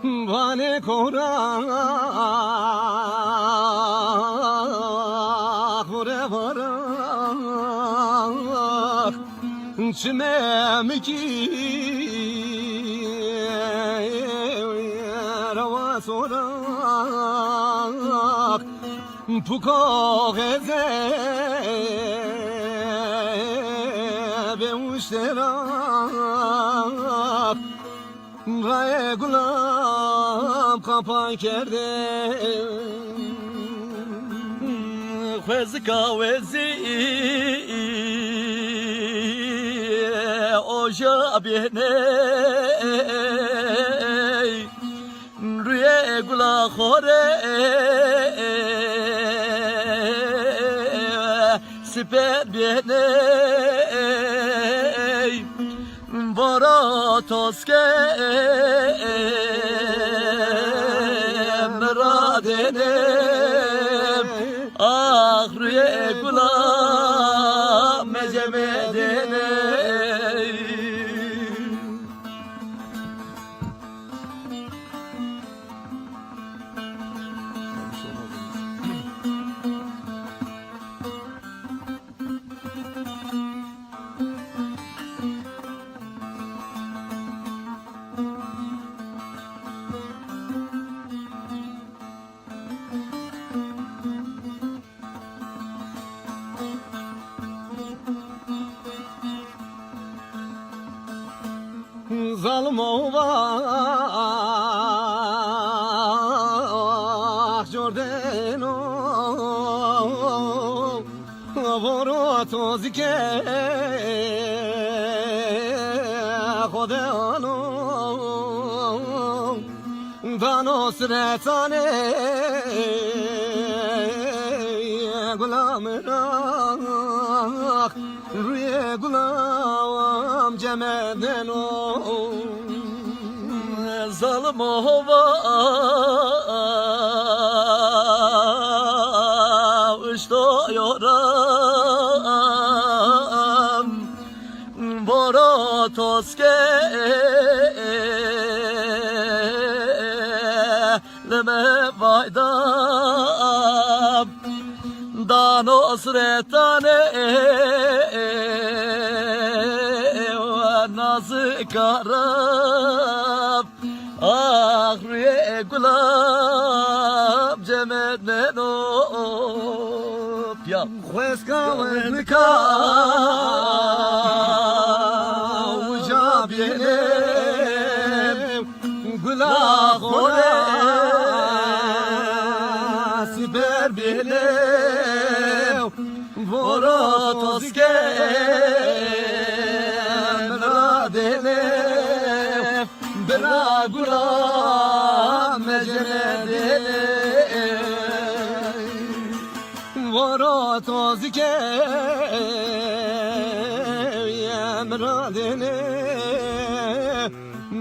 Vane korak vore varak çimem ki rava sorak puko geze be uşterak Gaye gulam kapan kerde Khwezi kawezi Oja bihne Rüye gula khore Siper bihne Bara toske meradenem Ah rüye gulam mecemedenem Zalim ovak Jordano Voro tozike Khodano Dano sretane Gulam rak Rüye gulam cemedeno Zalim ova Üştoyoram Boro toske Leme vaydam Dano sretane Nazı karab Ah rüye gulam cemedden op Ya Khweska venika Uca bienem Gula khore Siber bienem Voro toske Meradenem Bera gulam mecemedenem Voro tozike Meradenem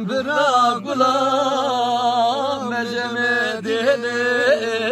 Bera gulam mecemedenem